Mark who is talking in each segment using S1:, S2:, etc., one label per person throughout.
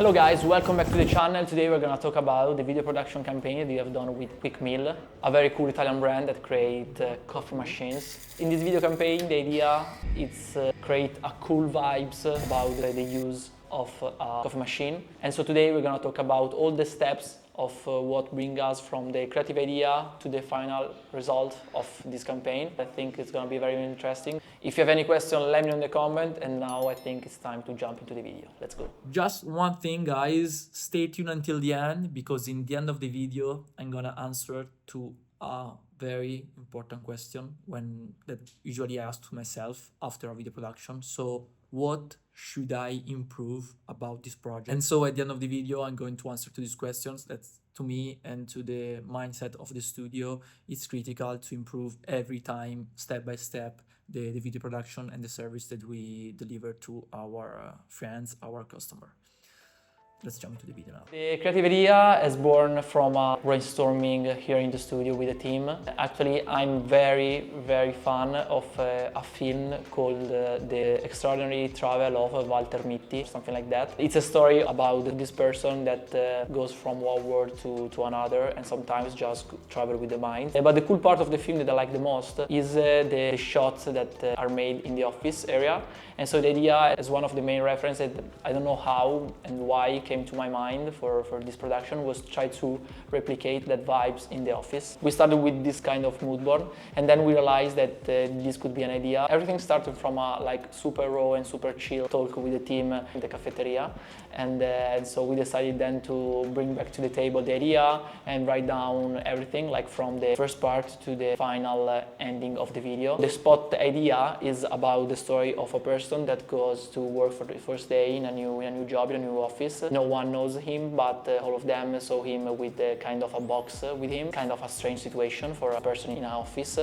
S1: Hello guys, welcome back to the channel. Today we're gonna talk about the video production campaign that we have done with QuickMill, a very cool Italian brand that create coffee machines. In this video campaign, the idea is create a cool vibes about the use of a coffee machine. And so today we're gonna talk about all the steps of what brings us from the creative idea to the final result of this campaign. I think it's going to be very interesting. If you have any question, let me know in the comment. And now I think it's time to jump into the video. Let's go.
S2: Just one thing, guys, stay tuned until the end, because in the end of the video, I'm going to answer to a very important question that usually I ask to myself after a video production. So what should I improve about this project? And so at the end of the video, I'm going to answer to these questions. That's, to me and to the mindset of the studio, it's critical to improve every time, step by step, the video production and the service that we deliver to our friends, our customer. Let's jump into the video now.
S1: The creative idea is born from a brainstorming here in the studio with the team. Actually, I'm very fan of a film called The Extraordinary Travel of Walter Mitty, something like that. It's a story about this person that goes from one world to another and sometimes just travel with the mind. But the cool part of the film that I like the most is the shots that are made in the office area. And so the idea is one of the main references. I don't know how and why came to my mind for this production was try to replicate that vibes in the office. We started with this kind of mood board and then we realized that this could be an idea. Everything started from a super raw and super chill talk with the team in the cafeteria, and so we decided then to bring back to the table the idea and write down everything, like from the first part to the final ending of the video. The spot idea is about the story of a person that goes to work for the first day in a new job, in a new office. No one knows him, but all of them saw him with kind of a box with him, kind of a strange situation for a person in an office.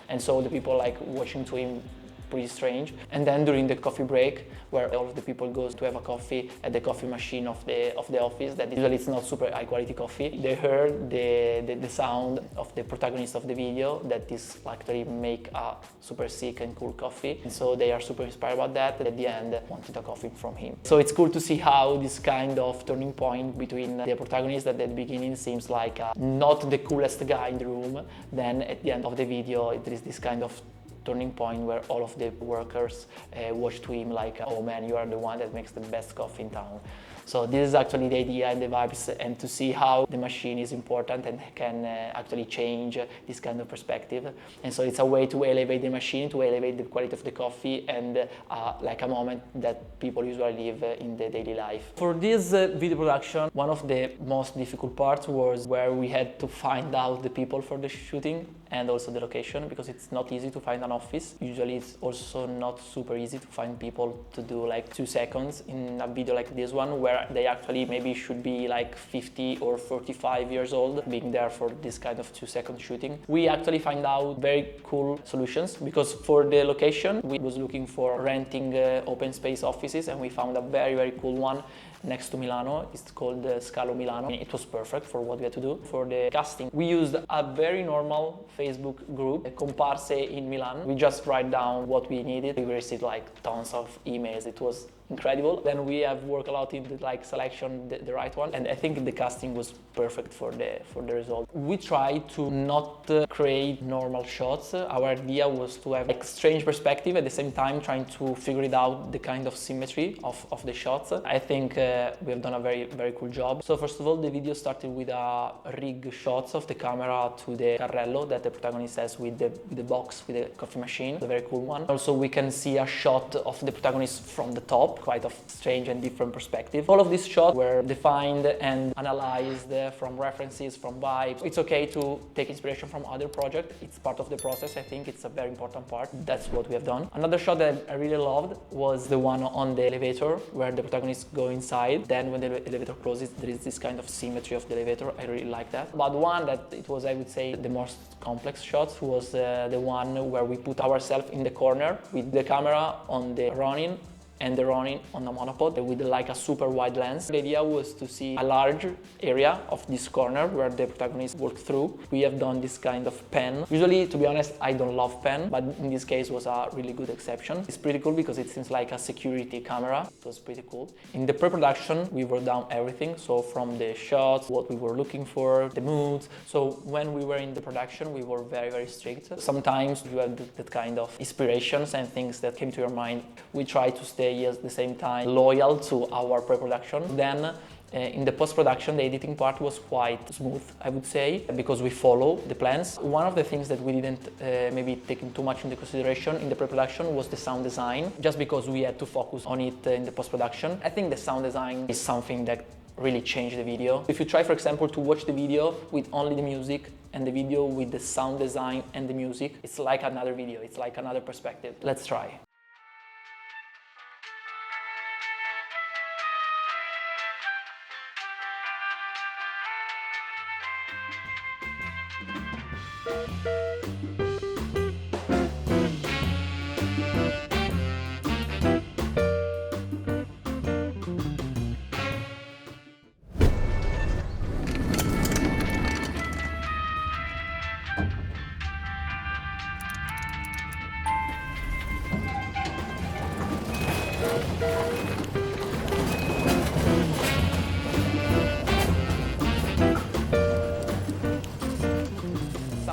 S1: And so the people watching to him pretty strange. And then during the coffee break, where all of the people goes to have a coffee at the coffee machine of the office, that usually it's not super high quality coffee, they heard the sound of the protagonist of the video that is actually make a super sick and cool coffee. And so they are super inspired about that, and at the end wanted a coffee from him. So it's cool to see how this kind of turning point between the protagonist that at the beginning seems like not the coolest guy in the room, then at the end of the video there is this kind of turning point where all of the workers watch to him like, oh man, you are the one that makes the best coffee in town. So this is actually the idea and the vibes, and to see how the machine is important and can actually change this kind of perspective. And so it's a way to elevate the machine, to elevate the quality of the coffee, and like a moment that people usually live in the daily life. For this video production, one of the most difficult parts was where we had to find out the people for the shooting and also the location, because it's not easy to find an office. Usually it's also not super easy to find people to do like 2 seconds in a video like this one, where they actually maybe should be like 50 or 45 years old, being there for this kind of 2-second shooting. We actually find out very cool solutions, because for the location we was looking for renting open space offices, and we found a very cool one next to Milano. It's called Scalo Milano. It was perfect for what we had to do. For the casting, we used a very normal Facebook group, Comparse in Milan. We just write down what we needed. We received like tons of emails. It was incredible. Then we have worked a lot in the selection, the right one, and I think the casting was perfect for the result. We tried to not create normal shots. Our idea was to have strange perspective, at the same time trying to figure it out, the kind of symmetry of the shots. I think we have done a very cool job. So first of all, the video started with a rig shots of the camera to the carrello that the protagonist has with the box, with the coffee machine, a very cool one. Also we can see a shot of the protagonist from the top, quite a strange and different perspective. All of these shots were defined and analyzed from references, from vibes. It's okay to take inspiration from other projects. It's part of the process. I think it's a very important part. That's what we have done. Another shot that I really loved was the one on the elevator, where the protagonists go inside. Then when the elevator closes, there is this kind of symmetry of the elevator. I really like that. But one that it was, I would say, the most complex shots was the one where we put ourselves in the corner with the camera on the running and they're running on a monopod with like a super wide lens. The idea was to see a large area of this corner where the protagonist walked through. We have done this kind of pen. Usually, to be honest, I don't love pen, but in this case was a really good exception. It's pretty cool because it seems like a security camera. It was pretty cool. In the pre-production, we wrote down everything. So from the shots, what we were looking for, the moods. So when we were in the production, we were very, very strict. Sometimes you have that kind of inspirations and things that came to your mind. We try to stay at the same time loyal to our pre-production. Then in the post-production, the editing part was quite smooth, I would say, because we follow the plans. One of the things that we didn't maybe take too much into consideration in the pre-production was the sound design, just because we had to focus on it in the post-production. I think the sound design is something that really changed the video. If you try, for example, to watch the video with only the music and the video with the sound design and the music, it's like another video, it's like another perspective. Let's try.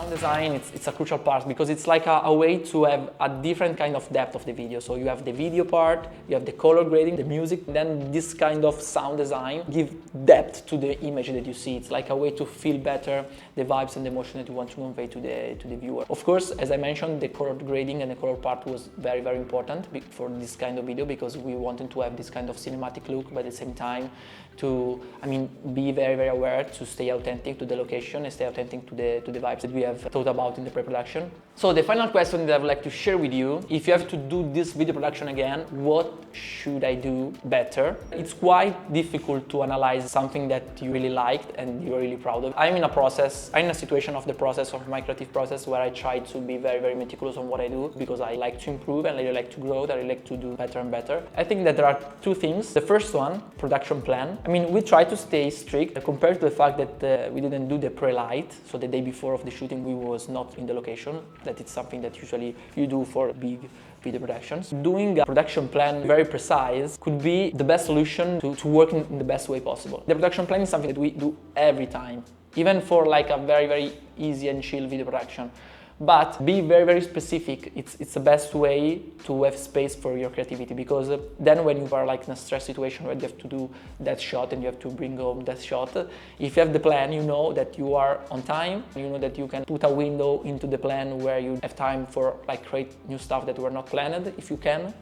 S1: Design, it's a crucial part because it's like a way to have a different kind of depth of the video. So you have the video part, you have the color grading, the music, then this kind of sound design give depth to the image that you see. It's like a way to feel better the vibes and the emotion that you want to convey to the viewer. Of course, as I mentioned, the color grading and the color part was very, very important for this kind of video because we wanted to have this kind of cinematic look, but at the same time to, be very, very aware to stay authentic to the location and stay authentic to the vibes that we have thought about in the pre-production. So the final question that I would like to share with you, if you have to do this video production again, what should I do better? It's quite difficult to analyze something that you really liked and you're really proud of. I'm in a situation of the process of my creative process where I try to be very, very meticulous on what I do because I like to improve and I like to grow, I like to do better and better. I think that there are two things. The first one, production plan. We try to stay strict compared to the fact that we didn't do the pre-light, so the day before of the shooting we was not in the location. That it's something that usually you do for big video productions. Doing a production plan very precise could be the best solution to work in the best way possible. The production plan is something that we do every time, even for like a very, very easy and chill video production. But be very, very specific. It's the best way to have space for your creativity because then when you are like in a stress situation where you have to do that shot and you have to bring home that shot, if you have the plan, you know that you are on time, you know that you can put a window into the plan where you have time for like create new stuff that were not planned. If you can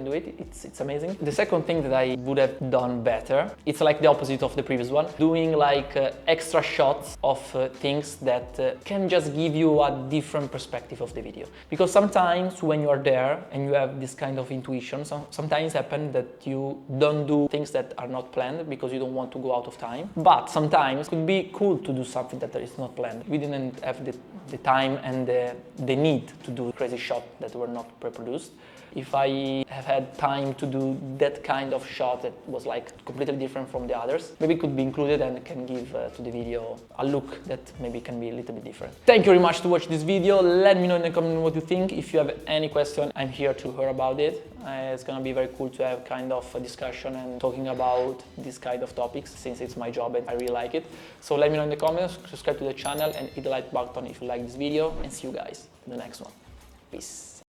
S1: do it, it's amazing. The second thing that I would have done better, it's like the opposite of the previous one, doing like extra shots of things that can just give you a different perspective of the video. Because sometimes when you are there and you have this kind of intuition, sometimes happen that you don't do things that are not planned because you don't want to go out of time. But sometimes it could be cool to do something that is not planned. We didn't have the time and the need to do crazy shots that were not pre-produced. If I have had time to do that kind of shot that was like completely different from the others, maybe it could be included and can give to the video a look that maybe can be a little bit different. Thank you very much to watch this video. Let me know in the comments what you think. If you have any question, I'm here to hear about it. It's gonna be very cool to have kind of a discussion and talking about this kind of topics since it's my job and I really like it. So let me know in the comments, subscribe to the channel and hit the like button if you like this video, and see you guys in the next one. Peace.